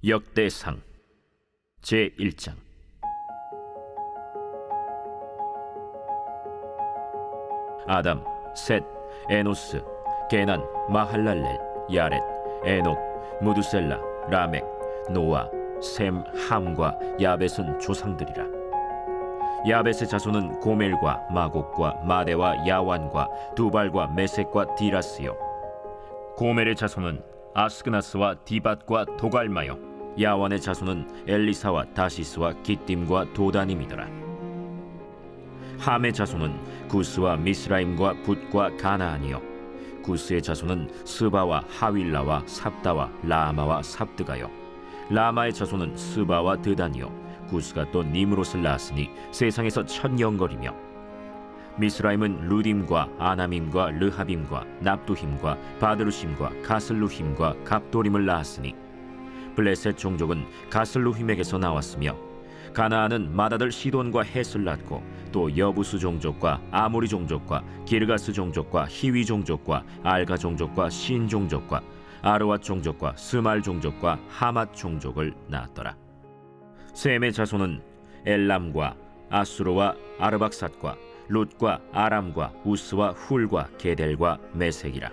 역대상 제1장. 아담, 셋, 에노스, 게난, 마할랄렐, 야렛, 에녹, 무두셀라, 라멕, 노아, 셈, 함과 야벳은 조상들이라. 야벳의 자손은 고멜과 마곡과 마대와 야완과 두발과 메섹과 디라스요. 고멜의 자손은 아스그나스와 디밧과 도갈마요. 야완의 자손은 엘리사와 다시스와 기띔과 도다님이더라. 함의 자손은 구스와 미스라임과 붓과 가나안이요. 구스의 자손은 스바와 하윌라와 삽다와 라마와 삽드가요. 라마의 자손은 스바와 드단이요. 구스가 또 니므롯을 낳았으니 세상에서 천영거리며. 미스라임은 루딤과 아나밈과 르하빔과 납두힘과 바드루심과 가슬루힘과 갑도림을 낳았으니 블레셋 종족은 가슬루힘에게서 나왔으며, 가나안은 맏아들 시돈과 헷을 낳고 또 여부스 종족과 아모리 종족과 기르가스 종족과 히위 종족과 알가 종족과 신 종족과 아르왓 종족과 스말 종족과 하맛 종족을 낳았더라. 셈의 자손은 엘람과 아수르와 아르박삿과 룻과 아람과 우스와 훌과 게델과 메색이라.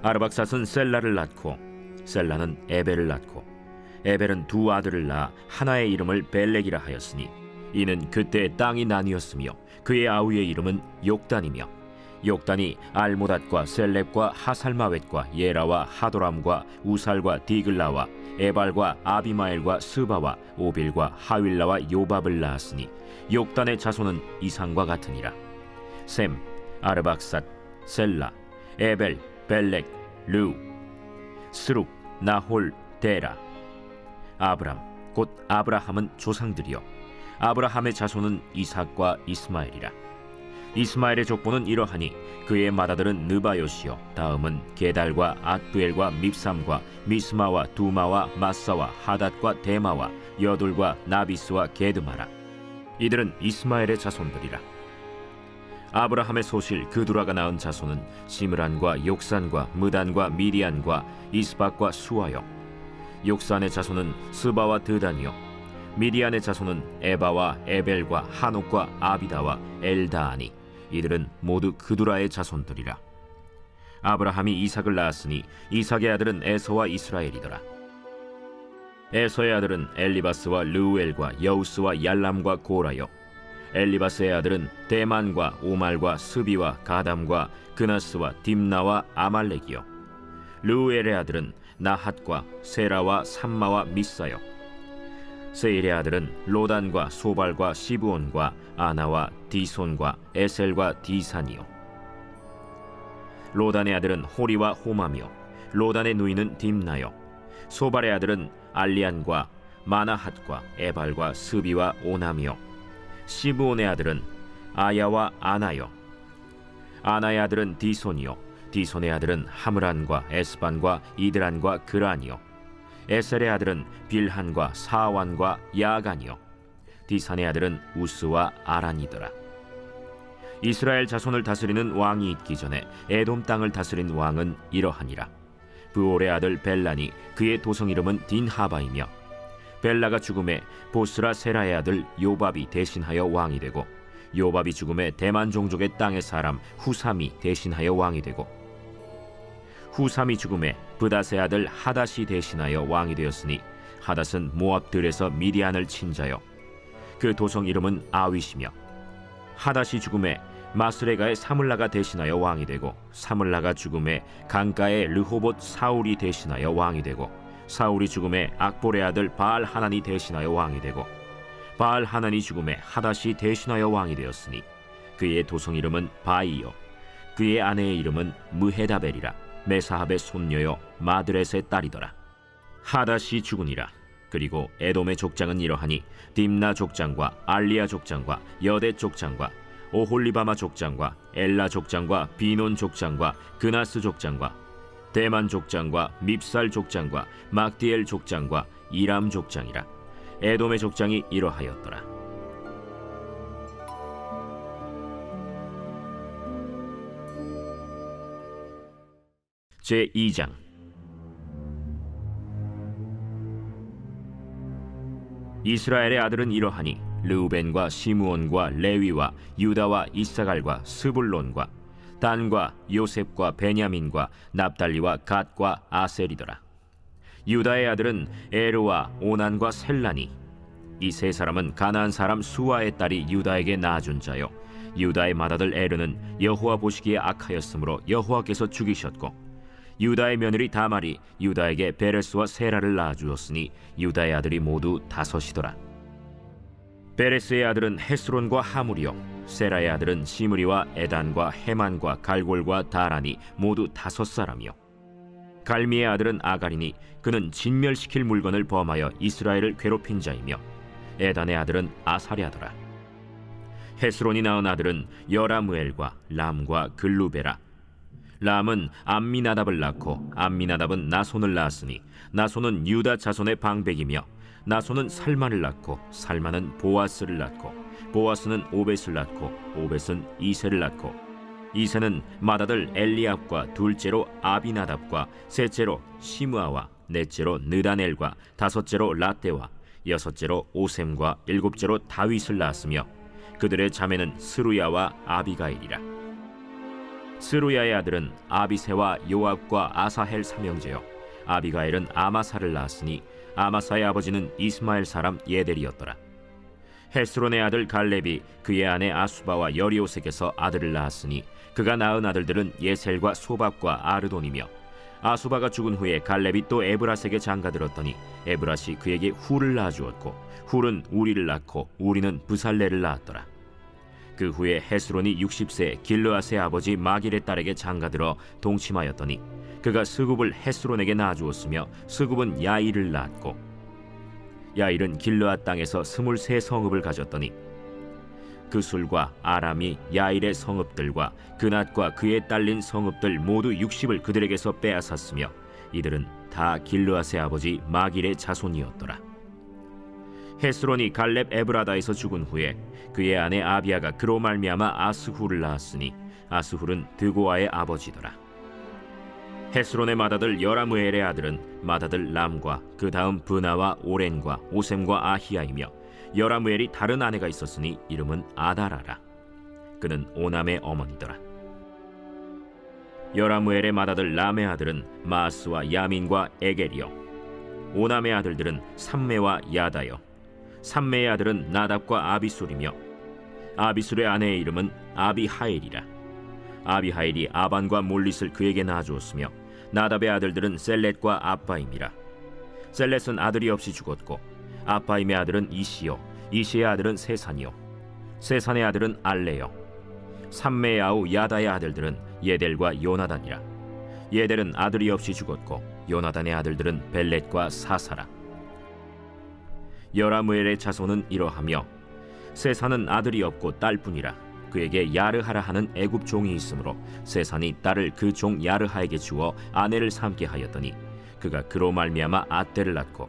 아르박삿은 셀라를 낳고 셀라는 에벨을 낳고 에벨은 두 아들을 낳아 하나의 이름을 벨렉이라 하였으니 이는 그때 땅이 나뉘었으며 그의 아우의 이름은 욕단이며, 욕단이 알모닷과 셀렙과 하살마웻과 예라와 하도람과 우살과 디글라와 에발과 아비마엘과 스바와 오빌과 하윌라와 요밥을 낳았으니 욕단의 자손은 이상과 같으니라. 셈, 아르박삿, 셀라, 에벨, 벨렉, 르우, 스룩, 나홀, 데라. 아브람 곧 아브라함은 조상들이요. 아브라함의 자손은 이삭과 이스마엘이라. 이스마엘의 족보는 이러하니 그의 맏아들은 느바요시요, 다음은 게달과 앗두엘과 밉삼과 미스마와 두마와 마사와 하닷과 데마와 여둘과 나비스와 게드마라. 이들은 이스마엘의 자손들이라. 아브라함의 소실 그두라가 낳은 자손은 시므란과 욕산과 무단과 미디안과 이스박과 수아요. 욕산의 자손은 스바와 드단이요. 미디안의 자손은 에바와 에벨과 하녹과 아비다와 엘다아니. 이들은 모두 그두라의 자손들이라. 아브라함이 이삭을 낳았으니 이삭의 아들은 에서와 이스라엘이더라. 에서의 아들은 엘리바스와 르우엘과 여우스와 얄람과 고라요. 엘리바스의 아들은 대만과 오말과 스비와 가담과 그나스와 딥나와 아말렉이요. 르우엘의 아들은 나핫과 세라와 삼마와 미사요. 세일의 아들은 로단과 소발과 시브온과 아나와 디손과 에셀과 디산이요. 로단의 아들은 호리와 호마며 로단의 누이는 딥나요. 소발의 아들은 알리안과 마나핫과 에발과 스비와 오나미요. 시브온의 아들은 아야와 아나요. 아나의 아들은 디손이요. 디손의 아들은 하므란과 에스반과 이드란과 그란이요. 에셀의 아들은 빌한과 사완과 야간이요. 디산의 아들은 우스와 아란이더라. 이스라엘 자손을 다스리는 왕이 있기 전에 에돔 땅을 다스린 왕은 이러하니라. 브올의 아들 벨란이 그의 도성 이름은 딘하바이며, 벨라가 죽음에 보스라 세라의 아들 요밥이 대신하여 왕이 되고, 요밥이 죽음에 대만 종족의 땅의 사람 후삼이 대신하여 왕이 되고, 후삼이 죽음에 브닷의 아들 하닷이 대신하여 왕이 되었으니 하닷은 모압들에서 미디안을 친 자요. 그 도성 이름은 아윗이며, 하닷이 죽음에 마스레가의 사물라가 대신하여 왕이 되고, 사물라가 죽음에 강가의 르호봇 사울이 대신하여 왕이 되고, 사울이 죽음에 악볼의 아들 바알 하난이 대신하여 왕이 되고, 바알 하난이 죽음에 하닷이 대신하여 왕이 되었으니 그의 도성 이름은 바이요. 그의 아내의 이름은 무헤다벨이라. 메사합의 손녀요 마드렛의 딸이더라. 하닷이 죽으니라. 그리고 에돔의 족장은 이러하니 딥나 족장과 알리아 족장과 여대 족장과 오홀리바마 족장과 엘라 족장과 비논 족장과 그나스 족장과 대만 족장과 밉살 족장과 막디엘 족장과 이람 족장이라. 에돔의 족장이 이러하였더라. 제2장. 이스라엘의 아들은 이러하니 르우벤과 시므온과 레위와 유다와 이사갈과 스불론과 단과 요셉과 베냐민과 납달리와 갓과 아셀이더라. 유다의 아들은 에르와 오난과 셀라니. 이 세 사람은 가나안 사람 수아의 딸이 유다에게 낳아준 자요, 유다의 맏아들 에르는 여호와 보시기에 악하였으므로 여호와께서 죽이셨고, 유다의 며느리 다말이 유다에게 베레스와 세라를 낳아주었으니 유다의 아들이 모두 5이더라. 베레스의 아들은 헤스론과 하물이요, 세라의 아들은 시므리와 에단과 헤만과 갈골과 다라니 모두 5사람이요. 갈미의 아들은 아갈이니 그는 진멸시킬 물건을 범하여 이스라엘을 괴롭힌 자이며, 에단의 아들은 아사랴더라. 헤스론이 낳은 아들은 여라무엘과 람과 글루베라. 람은 암미나답을 낳고 암미나답은 나손을 낳았으니 나손은 유다 자손의 방백이며, 나손은 살만을 낳고 살만은 보아스를 낳고 보아스는 오벳을 낳고 오벳은 이세를 낳고, 이세는 맏아들 엘리압과 둘째로 아비나답과 셋째로 시므아와 넷째로 느다넬과 5째로 라떼와 6째로 오셈과 7째로 다윗을 낳았으며, 그들의 자매는 스루야와 아비가일이라. 스루야의 아들은 아비세와 요압과 아사헬 삼형제요, 아비가일은 아마사를 낳았으니 아마사의 아버지는 이스마엘 사람 예델이었더라. 헤스론의 아들 갈렙이 그의 아내 아수바와 여리오색에서 아들을 낳았으니 그가 낳은 아들들은 예셀과 소박과 아르돈이며, 아수바가 죽은 후에 갈렙이 또 에브라스에게 장가들었더니 에브라시 그에게 훌을 낳아주었고, 훌은 우리를 낳고 우리는 브살레를 낳았더라. 그 후에 헤스론이 60세 길르앗의 아버지 마길의 딸에게 장가들어 동침하였더니 그가 스굽을 헤스론에게 낳아주었으며, 스굽은 야일을 낳았고, 야일은 길르앗 땅에서 23성읍을 가졌더니 그술과 아람이 야일의 성읍들과 그낫과 그에 딸린 성읍들 모두 60을 그들에게서 빼앗았으며, 이들은 다 길르앗의 아버지 마길의 자손이었더라. 헤스론이 갈렙 에브라다에서 죽은 후에 그의 아내 아비아가 그로 말미암아 아스훌을 낳았으니 아스훌은 드고아의 아버지더라. 헤스론의 맏아들 여라무엘의 아들은 맏아들 람과 그 다음 브나와 오렌과 오셈과 아히야이며, 여라무엘이 다른 아내가 있었으니 이름은 아다라라. 그는 오남의 어머니더라. 여라무엘의 맏아들 람의 아들은 마스와 야민과 에겔이요, 오남의 아들들은 삼메와 야다요, 삼메의 아들은 나답과 아비술이며, 아비술의 아내의 이름은 아비하일이라. 아비하일이 아반과 몰릿을 그에게 낳아주었으며, 나답의 아들들은 셀렛과 아빠임이라. 셀렛은 아들이 없이 죽었고, 아빠임의 아들은 이시요, 이시의 아들은 세산이요, 세산의 아들은 알레요. 삼메의 아우 야다의 아들들은 예델과 요나단이라. 예델은 아들이 없이 죽었고, 요나단의 아들들은 벨렛과 사사라. 여라무엘의 자손은 이러하며, 세산은 아들이 없고 딸뿐이라. 그에게 야르하라 하는 애굽 종이 있으므로 세산이 딸을 그 종 야르하에게 주어 아내를 삼게 하였더니 그가 그로 말미암아 아떼를 낳고,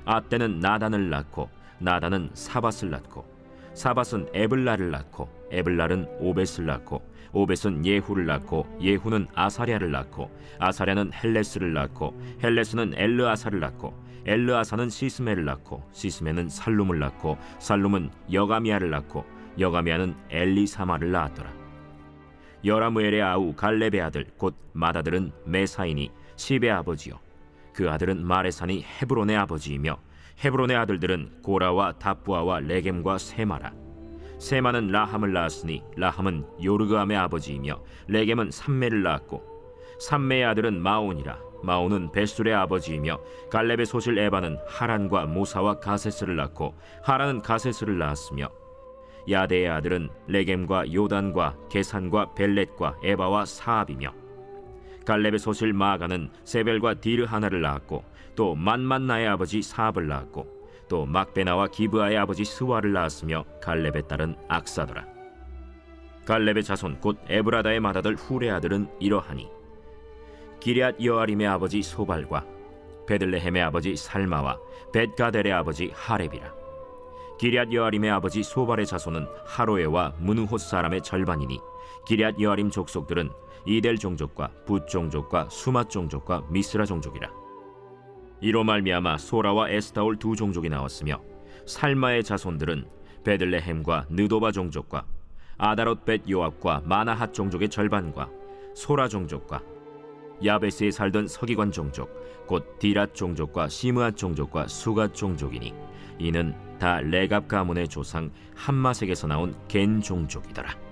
아떼는 나단을 낳고 나단은 사밧을 낳고, 사밧은 에블라를 낳고 에블랄은 오벳을 낳고, 오벳은 예후를 낳고 예후는 아사랴를 낳고, 아사랴는 헬레스를 낳고 헬레스는 엘르아사를 낳고, 엘르아사는 시스메를 낳고 시스메는 살룸을 낳고, 살룸은 여가미아를 낳고 여가미아는 엘리사마를 낳았더라. 여라무엘의 아우 갈렙의 아들 곧 맏아들은 메사이니 시베의 아버지요, 그 아들은 마레산이 헤브론의 아버지이며, 헤브론의 아들들은 고라와 다부아와 레겜과 세마라. 세마는 라함을 낳았으니 라함은 요르그암의 아버지이며, 레겜은 삼메를 낳았고, 삼메의 아들은 마온이라. 마온은 베술의 아버지이며, 갈렙의 소실 에바는 하란과 모사와 가세스를 낳고, 하란은 가세스를 낳았으며, 야데의 아들은 레겜과 요단과 게산과 벨렛과 에바와 사압이며, 갈렙의 소실 마가는 세벨과 디르 하나를 낳았고, 또 만만나의 아버지 사압을 낳았고, 또 막베나와 기브아의 아버지 스와를 낳았으며, 갈렙의 딸은 악사더라. 갈렙의 자손 곧 에브라다의 맏아들 훌의 아들은 이러하니, 기럇 여아림의 아버지 소발과 베들레헴의 아버지 살마와 벳가델의 아버지 하렙이라. 기럇 여아림의 아버지 소발의 자손은 하로에와 무누톳 사람의 절반이니, 기럇 여아림 족속들은 이델 종족과 붓 종족과 수맛 종족과 미스라 종족이라. 이로 말미암아 소라와 에스타올 2종족이 나왔으며, 살마의 자손들은 베들레헴과 느도바 종족과 아다롯 벳 요압과 마나핫 종족의 절반과 소라 종족과 야베스에 살던 서기관 종족 곧 디랏 종족과 시므앗 종족과 수갓 종족이니 이는 다 레갑 가문의 조상 함마색에서 나온 겐 종족이더라.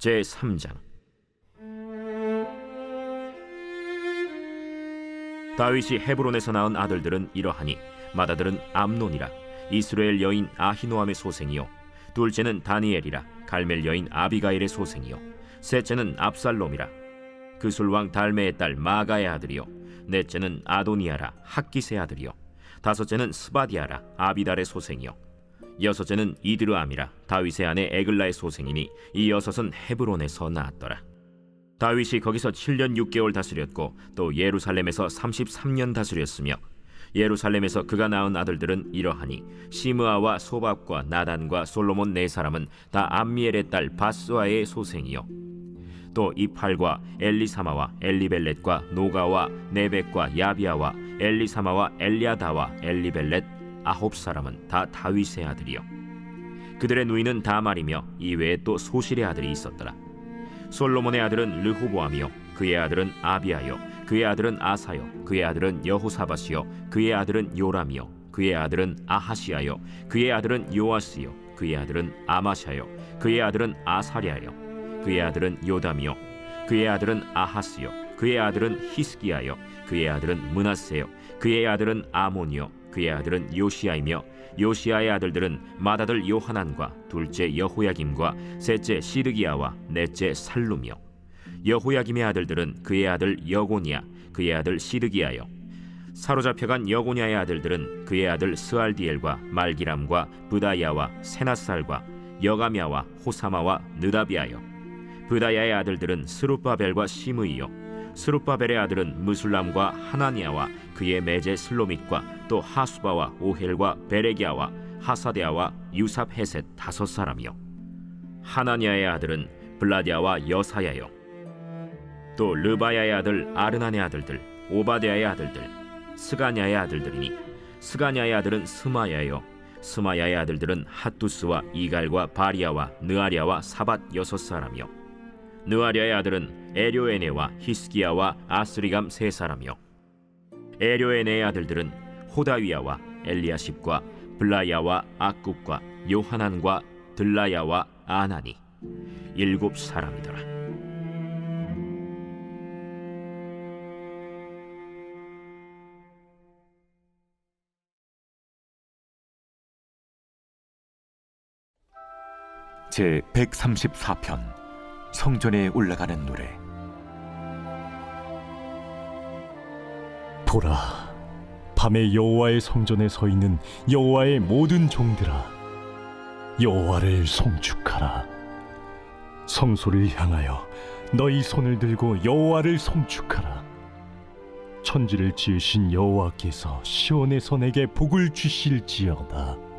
제3장. 다윗이 헤브론에서 낳은 아들들은 이러하니 맏아들은 암논이라 이스라엘 여인 아히노암의 소생이요 둘째는 다니엘이라 갈멜 여인 아비가일의 소생이요 셋째는 압살롬이라 그술왕 달메의 딸 마가의 아들이요 넷째는 아도니아라 학기스의 아들이요 다섯째는 스바디아라 아비달의 소생이요 여섯째는 이드르암이라 다윗의 아내 에글라의 소생이니 이 여섯은 헤브론에서 나았더라. 다윗이 거기서 7년 6개월 다스렸고 또 예루살렘에서 33년 다스렸으며 예루살렘에서 그가 낳은 아들들은 이러하니 시므아와 소밥과 나단과 솔로몬 네 사람은 다 암미엘의 딸 바스와의 소생이요 또 이팔과 엘리사마와 엘리벨렛과 노가와 네벡과 야비아와 엘리사마와 엘리아다와 엘리벨렛 9사람은 다 다윗의 아들이요 그들의 누이는 다말이며 이외에 또 소실의 아들이 있었더라. 솔로몬의 아들은 르호보암이요 그의 아들은 아비아요 그의 아들은 아사요 그의 아들은 여호사밧이요 그의 아들은 요람이요 그의 아들은 아하시아요 그의 아들은 요아스요 그의 아들은 아마샤요 그의 아들은 아사랴요 그의 아들은 요담이요 그의 아들은 아하스요 그의 아들은 히스기야요 그의 아들은 므낫세요 그의 아들은 아몬이요 그의 아들은 요시야이며 요시야의 아들들은 맏아들 요하난과 둘째 여호야김과 셋째 시드기야와 넷째 살룸이요 여호야김의 아들들은 그의 아들 여고니야 그의 아들 시드기야요 사로잡혀간 여고니야의 아들들은 그의 아들 스알디엘과 말기람과 브다야와 세나살과 여가미야와 호사마와 느다비아요 브다야의 아들들은 스룹바벨과 시므이요 스룹바벨의 아들은 무술람과 하나니아와 그의 매제 슬로밋과 또 하수바와 오헬과 베레기야와 하사데아와 유삽헤셋 5사람이요 하나니아의 아들은 블라디아와 여사야요 또 르바야의 아들 아르난의 아들들 오바데아의 아들들 스가냐의 아들들이니 스가냐의 아들은 스마야요 스마야의 아들들은 핫두스와 이갈과 바리아와 느아랴와 사밧 6사람이요 느아랴의 아들은 에료에네와 히스기야와 아스리감 3사람이요 에료에네의 아들들은 호다위야와 엘리야십과 블라야와 악굽과 요하난과 들라야와 아나니 7사람이더라. 제 134편 성전에 올라가는 노래. 보라, 밤에 여호와의 성전에 서 있는 여호와의 모든 종들아, 여호와를 송축하라. 성소를 향하여 너희 손을 들고 여호와를 송축하라. 천지를 지으신 여호와께서 시온에서 내게 복을 주실지어다.